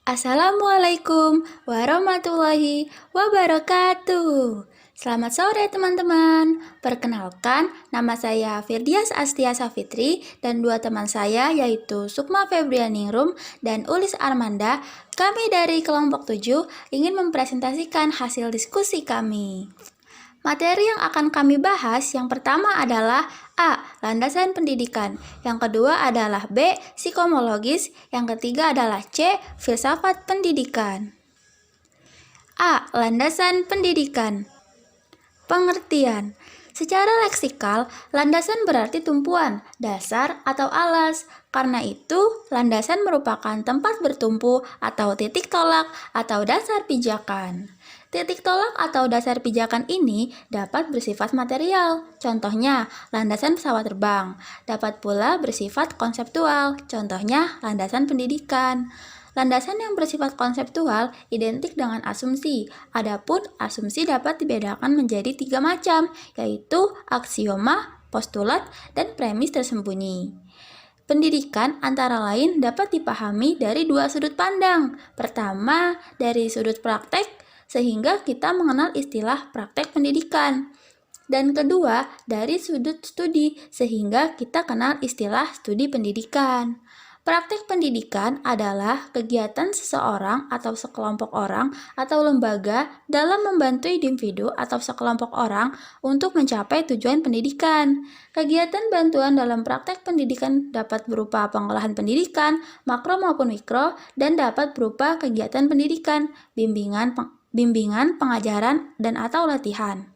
Assalamualaikum warahmatullahi wabarakatuh. Selamat sore teman-teman. Perkenalkan, nama saya Firdias Astia Safitri dan dua teman saya yaitu Sukma Febrianingrum dan Ulis Armanda. Kami dari kelompok 7 ingin mempresentasikan hasil diskusi kami. Materi yang akan kami bahas yang pertama adalah A. Landasan pendidikan. Yang kedua adalah B. Psikologis. Yang ketiga adalah C. Filsafat pendidikan. A. Landasan pendidikan. Pengertian. Secara leksikal, landasan berarti tumpuan, dasar, atau alas. Karena itu, landasan merupakan tempat bertumpu atau titik tolak atau dasar pijakan. Titik tolak atau dasar pijakan ini dapat bersifat material, contohnya landasan pesawat terbang. Dapat pula bersifat konseptual, contohnya landasan pendidikan. Landasan yang bersifat konseptual identik dengan asumsi. Adapun asumsi dapat dibedakan menjadi 3 macam, yaitu aksioma, postulat, dan premis tersembunyi. Pendidikan antara lain dapat dipahami dari dua sudut pandang. Pertama, dari sudut praktek, sehingga kita mengenal istilah praktek pendidikan. Dan kedua, dari sudut studi, sehingga kita kenal istilah studi pendidikan. Praktek pendidikan adalah kegiatan seseorang atau sekelompok orang atau lembaga dalam membantu individu atau sekelompok orang untuk mencapai tujuan pendidikan. Kegiatan bantuan dalam praktek pendidikan dapat berupa pengolahan pendidikan, makro maupun mikro, dan dapat berupa kegiatan pendidikan, bimbingan, pengajaran, dan atau latihan.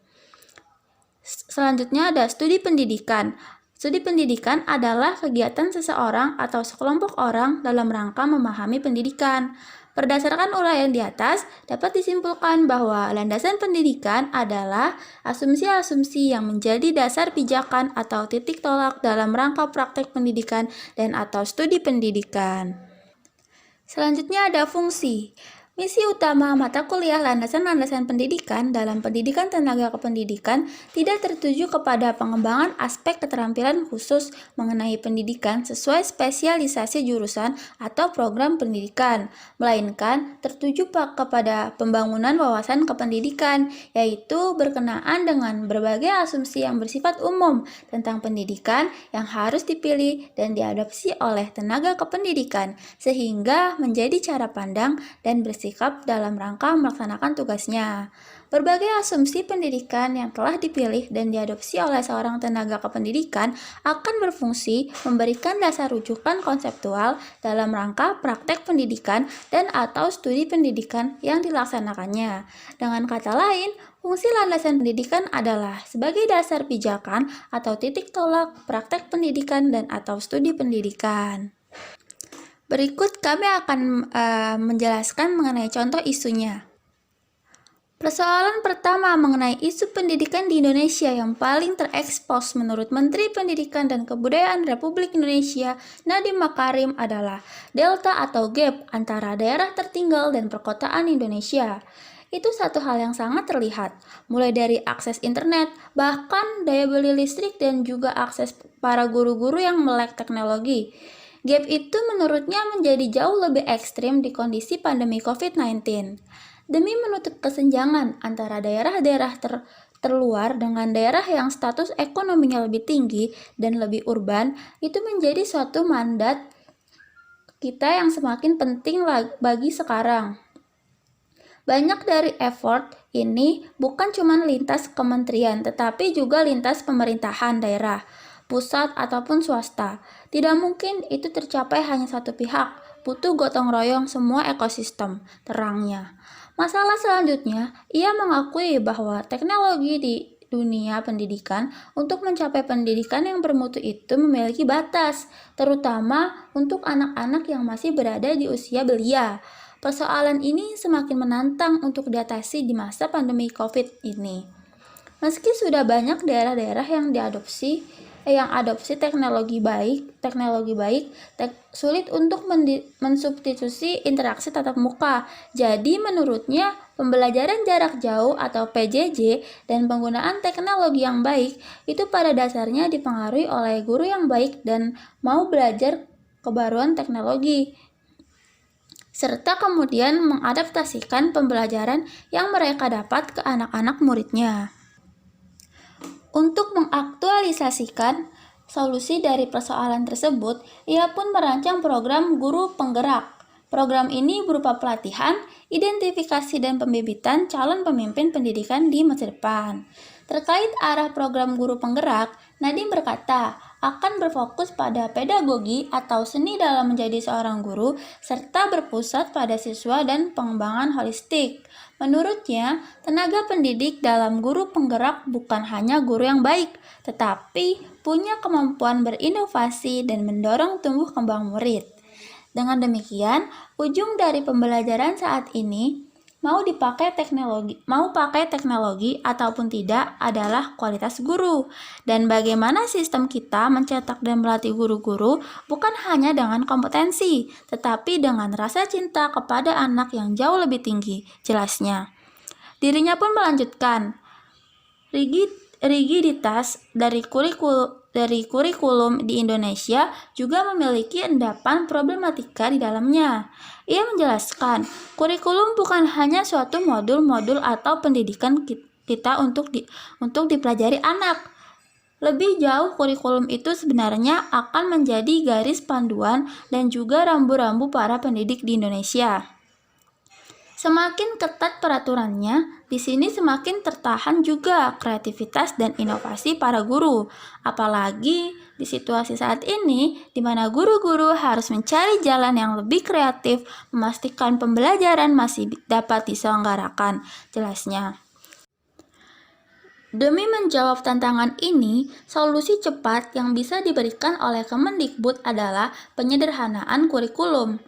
Selanjutnya ada studi pendidikan. Studi pendidikan adalah kegiatan seseorang atau sekelompok orang dalam rangka memahami pendidikan. Berdasarkan uraian di atas, dapat disimpulkan bahwa landasan pendidikan adalah asumsi-asumsi yang menjadi dasar pijakan atau titik tolak dalam rangka praktek pendidikan dan atau studi pendidikan. Selanjutnya ada fungsi. Misi utama mata kuliah landasan-landasan pendidikan dalam pendidikan tenaga kependidikan tidak tertuju kepada pengembangan aspek keterampilan khusus mengenai pendidikan sesuai spesialisasi jurusan atau program pendidikan, melainkan tertuju kepada pembangunan wawasan kependidikan, yaitu berkenaan dengan berbagai asumsi yang bersifat umum tentang pendidikan yang harus dipilih dan diadopsi oleh tenaga kependidikan, sehingga menjadi cara pandang dan bersikap dalam rangka melaksanakan tugasnya. Berbagai asumsi pendidikan yang telah dipilih dan diadopsi oleh seorang tenaga kependidikan akan berfungsi memberikan dasar rujukan konseptual dalam rangka praktek pendidikan dan atau studi pendidikan yang dilaksanakannya. Dengan kata lain, fungsi landasan pendidikan adalah sebagai dasar pijakan atau titik tolak praktek pendidikan dan atau studi pendidikan. Berikut kami akan menjelaskan mengenai contoh isunya. Persoalan pertama mengenai isu pendidikan di Indonesia yang paling terekspos menurut Menteri Pendidikan dan Kebudayaan Republik Indonesia Nadiem Makarim adalah delta atau gap antara daerah tertinggal dan perkotaan Indonesia. Itu satu hal yang sangat terlihat, mulai dari akses internet, bahkan daya beli listrik dan juga akses para guru-guru yang melek teknologi. Gap itu menurutnya menjadi jauh lebih ekstrim di kondisi pandemi COVID-19. Demi menutup kesenjangan antara daerah-daerah terluar dengan daerah yang status ekonominya lebih tinggi dan lebih urban, itu menjadi suatu mandat kita yang semakin penting bagi sekarang. Banyak dari effort ini bukan cuma lintas kementerian, tetapi juga lintas pemerintahan daerah, pusat ataupun swasta. Tidak mungkin itu tercapai hanya satu pihak, butuh gotong royong semua ekosistem, terangnya. Masalah selanjutnya, ia mengakui bahwa teknologi di dunia pendidikan untuk mencapai pendidikan yang bermutu itu memiliki batas, terutama untuk anak-anak yang masih berada di usia belia. Persoalan ini semakin menantang untuk diatasi di masa pandemi COVID ini. Meski sudah banyak daerah-daerah yang adopsi teknologi baik, sulit untuk mensubstitusi interaksi tatap muka. Jadi menurutnya, pembelajaran jarak jauh atau PJJ dan penggunaan teknologi yang baik itu pada dasarnya dipengaruhi oleh guru yang baik dan mau belajar kebaruan teknologi. serta kemudian mengadaptasikan pembelajaran yang mereka dapat ke anak-anak muridnya. Untuk mengaktualisasikan solusi dari persoalan tersebut, ia pun merancang program guru penggerak. Program ini berupa pelatihan, identifikasi dan pembibitan calon pemimpin pendidikan di masa depan. Terkait arah program guru penggerak, Nadiem berkata akan berfokus pada pedagogi atau seni dalam menjadi seorang guru serta berpusat pada siswa dan pengembangan holistik. Menurutnya, tenaga pendidik dalam guru penggerak bukan hanya guru yang baik, tetapi punya kemampuan berinovasi dan mendorong tumbuh kembang murid. Dengan demikian, ujung dari pembelajaran saat ini mau pakai teknologi ataupun tidak adalah kualitas guru. Dan bagaimana sistem kita mencetak dan melatih guru-guru bukan hanya dengan kompetensi, tetapi dengan rasa cinta kepada anak yang jauh lebih tinggi, jelasnya. Dirinya pun melanjutkan, rigiditas dari kurikulum di Indonesia juga memiliki endapan problematika di dalamnya. Ia menjelaskan, kurikulum bukan hanya suatu modul-modul atau pendidikan kita untuk dipelajari anak. Lebih jauh, kurikulum itu sebenarnya akan menjadi garis panduan dan juga rambu-rambu para pendidik di Indonesia. Semakin ketat peraturannya, di sini semakin tertahan juga kreativitas dan inovasi para guru. Apalagi di situasi saat ini, di mana guru-guru harus mencari jalan yang lebih kreatif, memastikan pembelajaran masih dapat diselenggarakan, jelasnya. Demi menjawab tantangan ini, solusi cepat yang bisa diberikan oleh Kemendikbud adalah penyederhanaan kurikulum.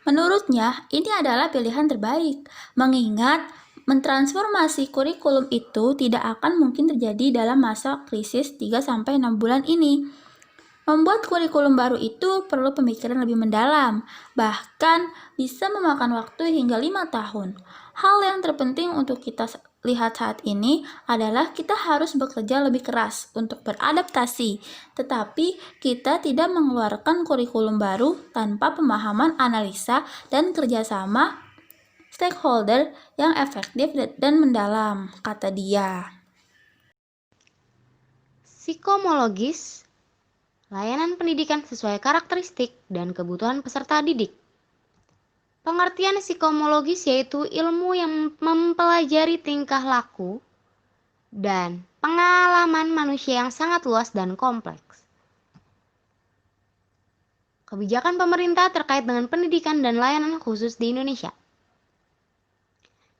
Menurutnya, ini adalah pilihan terbaik, mengingat mentransformasi kurikulum itu tidak akan mungkin terjadi dalam masa krisis 3-6 bulan ini. Membuat kurikulum baru itu perlu pemikiran lebih mendalam, bahkan bisa memakan waktu hingga 5 tahun. Hal yang terpenting untuk kita lihat saat ini adalah kita harus bekerja lebih keras untuk beradaptasi, tetapi kita tidak mengeluarkan kurikulum baru tanpa pemahaman analisa dan kerjasama stakeholder yang efektif dan mendalam, kata dia. Psikomologis, layanan pendidikan sesuai karakteristik dan kebutuhan peserta didik. Pengertian psikomologis yaitu ilmu yang mempelajari tingkah laku dan pengalaman manusia yang sangat luas dan kompleks. Kebijakan pemerintah terkait dengan pendidikan dan layanan khusus di Indonesia.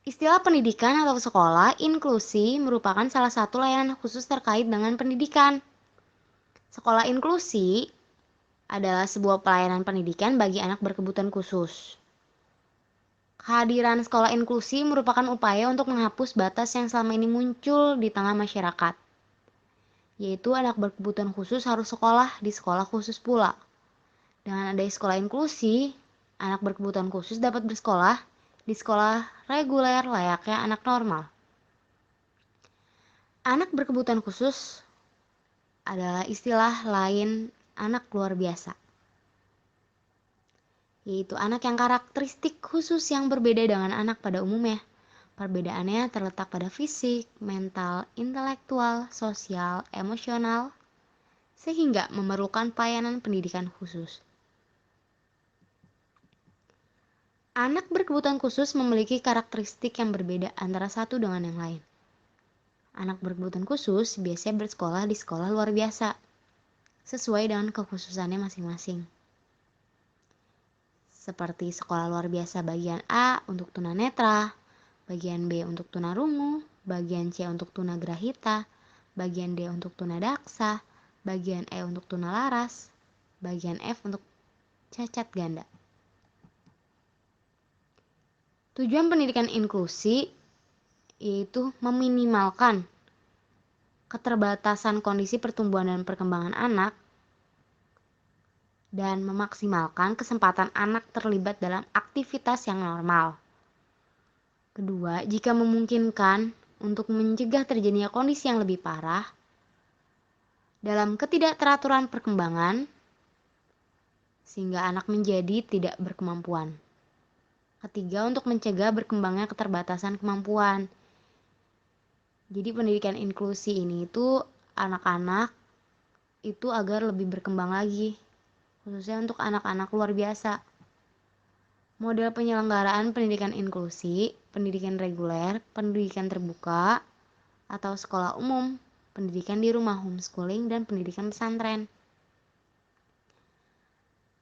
Istilah pendidikan atau sekolah inklusi merupakan salah satu layanan khusus terkait dengan pendidikan. Sekolah inklusi adalah sebuah pelayanan pendidikan bagi anak berkebutuhan khusus. Kehadiran sekolah inklusi merupakan upaya untuk menghapus batas yang selama ini muncul di tengah masyarakat, yaitu anak berkebutuhan khusus harus sekolah di sekolah khusus pula. Dengan adanya sekolah inklusi, anak berkebutuhan khusus dapat bersekolah di sekolah reguler layaknya anak normal. Anak berkebutuhan khusus adalah istilah lain anak luar biasa, yaitu anak yang karakteristik khusus yang berbeda dengan anak pada umumnya. Perbedaannya terletak pada fisik, mental, intelektual, sosial, emosional, sehingga memerlukan pelayanan pendidikan khusus. Anak berkebutuhan khusus memiliki karakteristik yang berbeda antara satu dengan yang lain. Anak berkebutuhan khusus biasanya bersekolah di sekolah luar biasa, sesuai dengan kekhususannya masing-masing. Seperti sekolah luar biasa bagian A untuk tunanetra, bagian B untuk tunarungu, bagian C untuk tunagrahita, bagian D untuk tunadaksa, bagian E untuk tunalaras, bagian F untuk cacat ganda. Tujuan pendidikan inklusi yaitu meminimalkan keterbatasan kondisi pertumbuhan dan perkembangan anak dan memaksimalkan kesempatan anak terlibat dalam aktivitas yang normal. Kedua, jika memungkinkan untuk mencegah terjadinya kondisi yang lebih parah dalam ketidakteraturan perkembangan sehingga anak menjadi tidak berkemampuan. Ketiga, untuk mencegah berkembangnya keterbatasan kemampuan. Jadi pendidikan inklusi ini itu anak-anak itu agar lebih berkembang lagi, khususnya untuk anak-anak luar biasa. Model penyelenggaraan pendidikan inklusi, pendidikan reguler, pendidikan terbuka, atau sekolah umum, pendidikan di rumah homeschooling, dan pendidikan pesantren.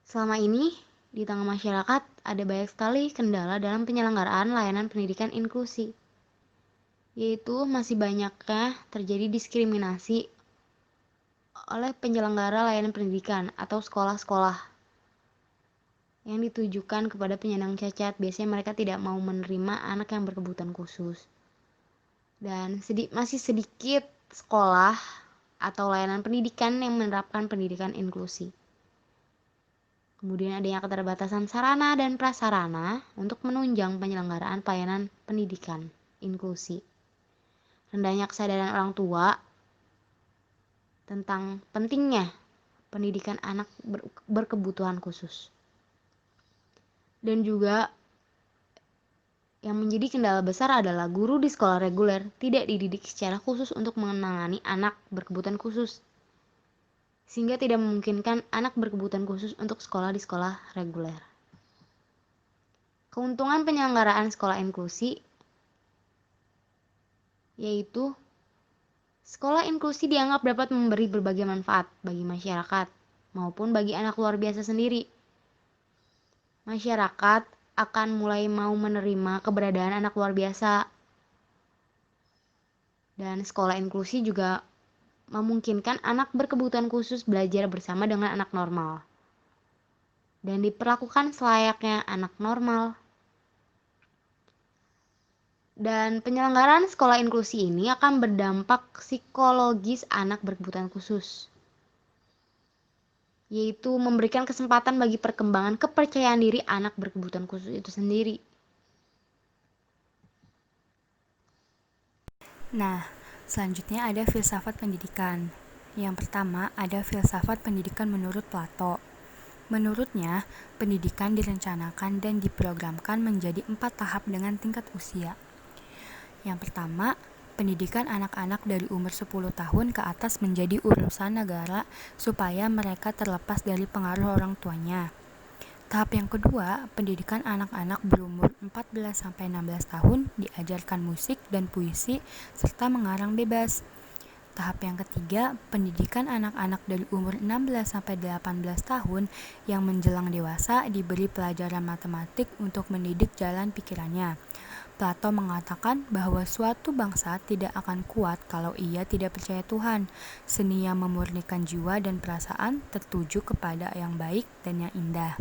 Selama ini, di tengah masyarakat ada banyak sekali kendala dalam penyelenggaraan layanan pendidikan inklusi, yaitu masih banyaknya terjadi diskriminasi oleh penyelenggara layanan pendidikan atau sekolah-sekolah yang ditujukan kepada penyandang cacat. Biasanya mereka tidak mau menerima anak yang berkebutuhan khusus. Dan masih sedikit sekolah atau layanan pendidikan yang menerapkan pendidikan inklusi. Kemudian adanya keterbatasan sarana dan prasarana untuk menunjang penyelenggaraan pelayanan pendidikan inklusi. Rendahnya kesadaran orang tua tentang pentingnya pendidikan anak berkebutuhan khusus. Dan juga yang menjadi kendala besar adalah guru di sekolah reguler tidak dididik secara khusus untuk menangani anak berkebutuhan khusus, sehingga tidak memungkinkan anak berkebutuhan khusus untuk sekolah di sekolah reguler. Keuntungan penyelenggaraan sekolah inklusi yaitu sekolah inklusi dianggap dapat memberi berbagai manfaat bagi masyarakat maupun bagi anak luar biasa sendiri. Masyarakat akan mulai mau menerima keberadaan anak luar biasa. Dan sekolah inklusi juga memungkinkan anak berkebutuhan khusus belajar bersama dengan anak normal dan diperlakukan selayaknya anak normal. Dan penyelenggaraan sekolah inklusi ini akan berdampak psikologis anak berkebutuhan khusus, yaitu memberikan kesempatan bagi perkembangan kepercayaan diri anak berkebutuhan khusus itu sendiri. Nah, selanjutnya ada filsafat pendidikan. Yang pertama ada filsafat pendidikan menurut Plato. Menurutnya, pendidikan direncanakan dan diprogramkan menjadi 4 tahap dengan tingkat usia. Yang pertama, pendidikan anak-anak dari umur 10 tahun ke atas menjadi urusan negara supaya mereka terlepas dari pengaruh orang tuanya. Tahap yang kedua, pendidikan anak-anak berumur 14-16 tahun diajarkan musik dan puisi serta mengarang bebas. Tahap yang ketiga, pendidikan anak-anak dari umur 16-18 tahun yang menjelang dewasa diberi pelajaran matematik untuk mendidik jalan pikirannya. Plato mengatakan bahwa suatu bangsa tidak akan kuat kalau ia tidak percaya Tuhan. Seni yang memurnikan jiwa dan perasaan tertuju kepada yang baik dan yang indah.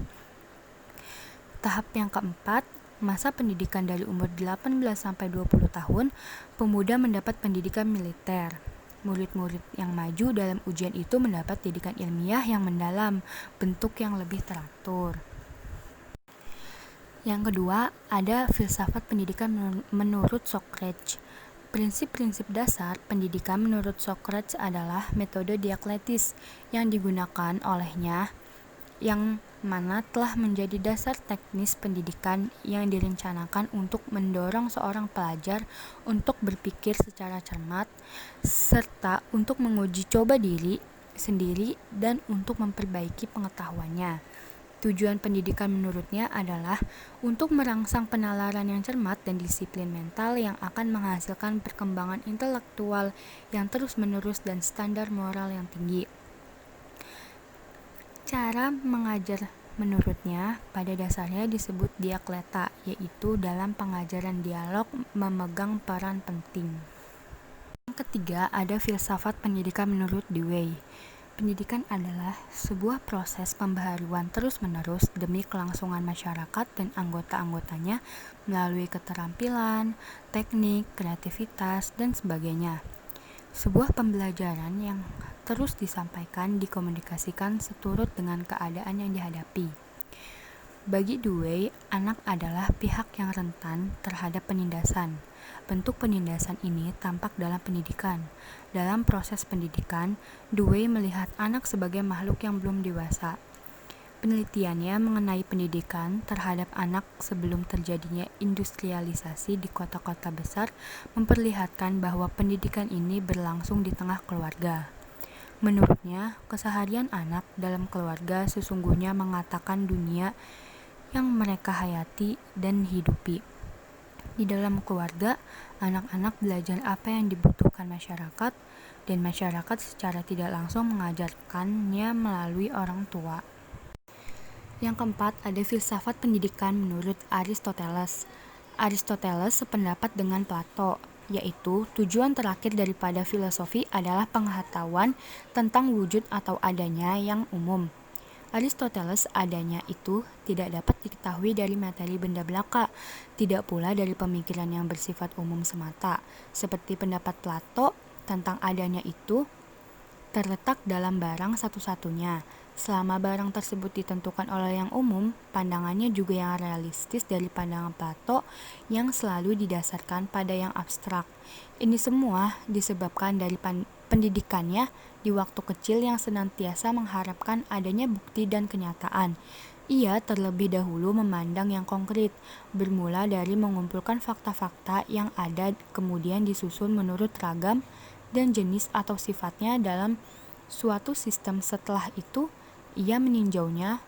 Tahap yang keempat, masa pendidikan dari umur 18-20 tahun, pemuda mendapat pendidikan militer. Murid-murid yang maju dalam ujian itu mendapat didikan ilmiah yang mendalam, bentuk yang lebih teratur. Yang kedua, ada filsafat pendidikan menurut Socrates. Prinsip-prinsip dasar pendidikan menurut Socrates adalah metode dialektis yang digunakan olehnya, yang mana telah menjadi dasar teknis pendidikan yang direncanakan untuk mendorong seorang pelajar untuk berpikir secara cermat, serta untuk menguji coba diri sendiri dan untuk memperbaiki pengetahuannya. Tujuan pendidikan menurutnya adalah untuk merangsang penalaran yang cermat dan disiplin mental yang akan menghasilkan perkembangan intelektual yang terus-menerus dan standar moral yang tinggi. Cara mengajar menurutnya pada dasarnya disebut diakleta, yaitu dalam pengajaran dialog memegang peran penting. Yang ketiga ada filsafat pendidikan menurut Dewey. Pendidikan adalah sebuah proses pembaharuan terus-menerus demi kelangsungan masyarakat dan anggota-anggotanya melalui keterampilan, teknik, kreativitas, dan sebagainya. Sebuah pembelajaran yang terus disampaikan, dikomunikasikan seturut dengan keadaan yang dihadapi. Bagi Dewey, anak adalah pihak yang rentan terhadap penindasan. Bentuk penindasan ini tampak dalam pendidikan. Dalam proses pendidikan, Dewey melihat anak sebagai makhluk yang belum dewasa. Penelitiannya mengenai pendidikan terhadap anak sebelum terjadinya industrialisasi di kota-kota besar memperlihatkan bahwa pendidikan ini berlangsung di tengah keluarga. Menurutnya, keseharian anak dalam keluarga sesungguhnya mengatakan dunia yang mereka hayati dan hidupi. Di dalam keluarga, anak-anak belajar apa yang dibutuhkan masyarakat, dan masyarakat secara tidak langsung mengajarkannya melalui orang tua. Yang keempat, ada filsafat pendidikan menurut Aristoteles. Aristoteles sependapat dengan Plato, yaitu tujuan terakhir daripada filosofi adalah pengetahuan tentang wujud atau adanya yang umum. Aristoteles adanya itu tidak dapat diketahui dari materi benda belaka, tidak pula dari pemikiran yang bersifat umum semata. Seperti pendapat Plato tentang adanya itu terletak dalam barang satu-satunya. Selama barang tersebut ditentukan oleh yang umum, pandangannya juga yang realistis dari pandangan Plato yang selalu didasarkan pada yang abstrak. Ini semua disebabkan dari pendidikannya di waktu kecil yang senantiasa mengharapkan adanya bukti dan kenyataan. Ia terlebih dahulu memandang yang konkret, bermula dari mengumpulkan fakta-fakta yang ada kemudian disusun menurut ragam dan jenis atau sifatnya dalam suatu sistem. Setelah itu, ia meninjaunya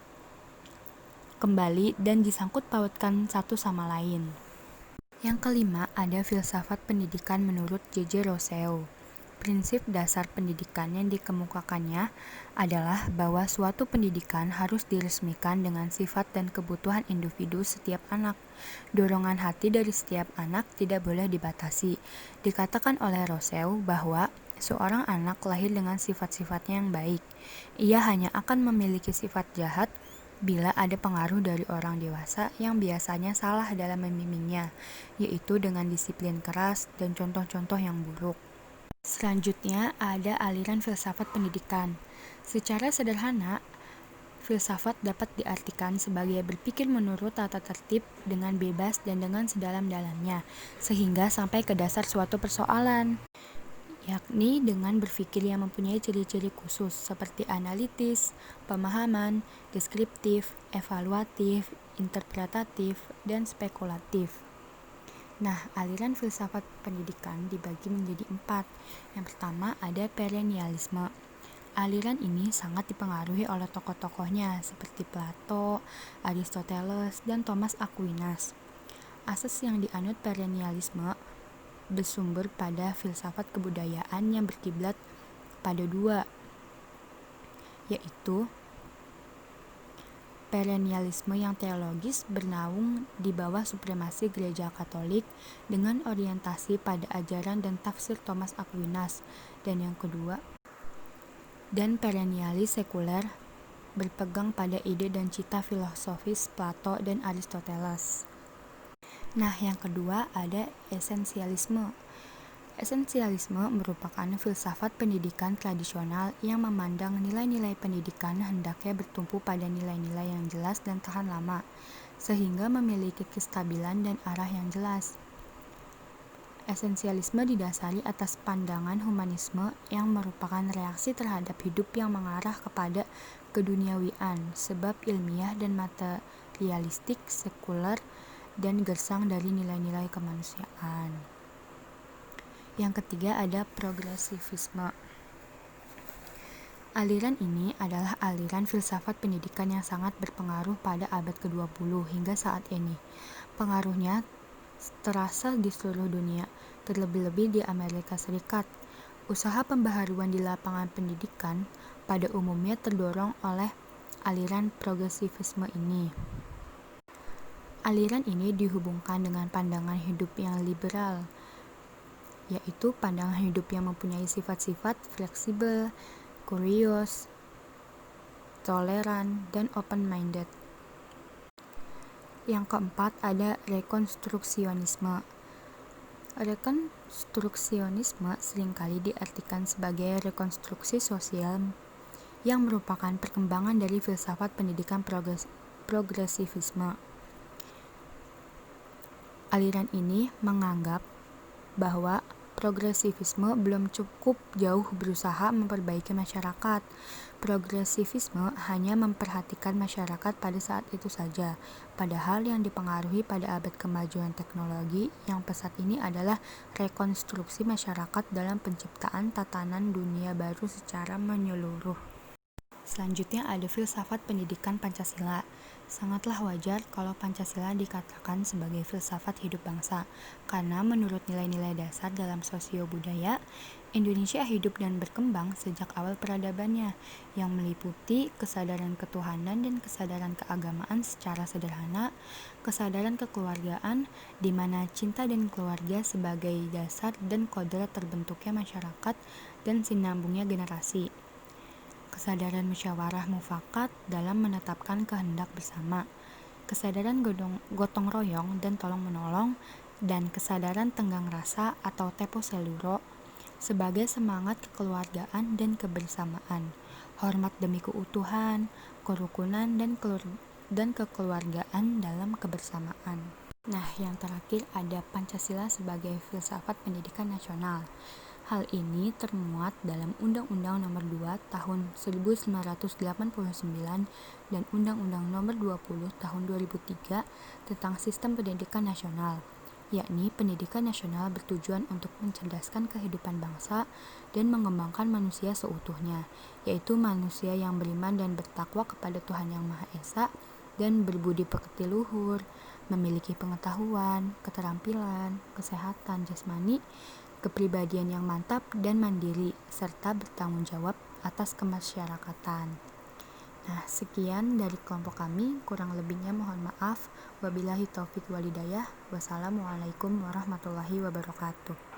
kembali dan disangkut pautkan satu sama lain. Yang kelima, ada filsafat pendidikan menurut J.J. Rousseau. Prinsip dasar pendidikan yang dikemukakannya adalah bahwa suatu pendidikan harus diresmikan dengan sifat dan kebutuhan individu setiap anak. Dorongan hati dari setiap anak tidak boleh dibatasi. Dikatakan oleh Rousseau bahwa seorang anak lahir dengan sifat-sifatnya yang baik. Ia hanya akan memiliki sifat jahat bila ada pengaruh dari orang dewasa yang biasanya salah dalam membimbingnya, yaitu dengan disiplin keras dan contoh-contoh yang buruk. Selanjutnya ada aliran filsafat pendidikan. Secara sederhana, filsafat dapat diartikan sebagai berpikir menurut tata tertib dengan bebas dan dengan sedalam-dalamnya, sehingga sampai ke dasar suatu persoalan, yakni dengan berpikir yang mempunyai ciri-ciri khusus seperti analitis, pemahaman, deskriptif, evaluatif, interpretatif, dan spekulatif. Nah, aliran filsafat pendidikan dibagi menjadi 4. Yang pertama ada perennialisme. Aliran ini sangat dipengaruhi oleh tokoh-tokohnya seperti Plato, Aristoteles, dan Thomas Aquinas. Asas yang dianut perennialisme bersumber pada filsafat kebudayaan yang berkiblat pada 2, yaitu perennialisme yang teologis bernaung di bawah supremasi Gereja Katolik dengan orientasi pada ajaran dan tafsir Thomas Aquinas, dan yang kedua, dan perennialis sekuler berpegang pada ide dan cita filosofis Plato dan Aristoteles. Nah, yang kedua ada esensialisme. Esensialisme merupakan filsafat pendidikan tradisional yang memandang nilai-nilai pendidikan hendaknya bertumpu pada nilai-nilai yang jelas dan tahan lama, sehingga memiliki kestabilan dan arah yang jelas. Esensialisme didasari atas pandangan humanisme yang merupakan reaksi terhadap hidup yang mengarah kepada keduniawian, sebab ilmiah dan materialistik, sekuler, dan gersang dari nilai-nilai kemanusiaan. Yang ketiga ada progresivisme. Aliran ini adalah aliran filsafat pendidikan yang sangat berpengaruh pada abad ke-20 hingga saat ini. Pengaruhnya terasa di seluruh dunia, terlebih-lebih di Amerika Serikat. Usaha pembaharuan di lapangan pendidikan pada umumnya terdorong oleh aliran progresivisme ini. Aliran ini dihubungkan dengan pandangan hidup yang liberal, yaitu pandangan hidup yang mempunyai sifat-sifat fleksibel, kurios, toleran, dan open-minded. Yang keempat ada rekonstruksionisme. Rekonstruksionisme seringkali diartikan sebagai rekonstruksi sosial yang merupakan perkembangan dari filsafat pendidikan progresivisme. Aliran ini menganggap bahwa progresivisme belum cukup jauh berusaha memperbaiki masyarakat. Progresivisme hanya memperhatikan masyarakat pada saat itu saja, padahal yang dipengaruhi pada abad kemajuan teknologi yang pesat ini adalah rekonstruksi masyarakat dalam penciptaan tatanan dunia baru secara menyeluruh. Selanjutnya ada filsafat pendidikan Pancasila. Sangatlah wajar kalau Pancasila dikatakan sebagai filsafat hidup bangsa, karena menurut nilai-nilai dasar dalam sosio-budaya, Indonesia hidup dan berkembang sejak awal peradabannya, yang meliputi kesadaran ketuhanan dan kesadaran keagamaan secara sederhana, kesadaran kekeluargaan, di mana cinta dan keluarga sebagai dasar dan kodrat terbentuknya masyarakat dan sinambungnya generasi. Kesadaran musyawarah mufakat dalam menetapkan kehendak bersama, kesadaran gotong royong dan tolong menolong, dan kesadaran tenggang rasa atau tempo seluro sebagai semangat kekeluargaan dan kebersamaan, hormat demi keutuhan, kerukunan dan kekeluargaan dalam kebersamaan. Nah, yang terakhir ada Pancasila sebagai filsafat pendidikan nasional. Hal ini termuat dalam Undang-Undang Nomor 2 Tahun 1989 dan Undang-Undang Nomor 20 Tahun 2003 tentang Sistem Pendidikan Nasional, yakni pendidikan nasional bertujuan untuk mencerdaskan kehidupan bangsa dan mengembangkan manusia seutuhnya, yaitu manusia yang beriman dan bertakwa kepada Tuhan Yang Maha Esa dan berbudi pekerti luhur, memiliki pengetahuan, keterampilan, kesehatan jasmani, kepribadian yang mantap dan mandiri, serta bertanggung jawab atas kemasyarakatan. Nah, sekian dari kelompok kami, kurang lebihnya mohon maaf. Wabillahi taufik walhidayah. Wassalamualaikum warahmatullahi wabarakatuh.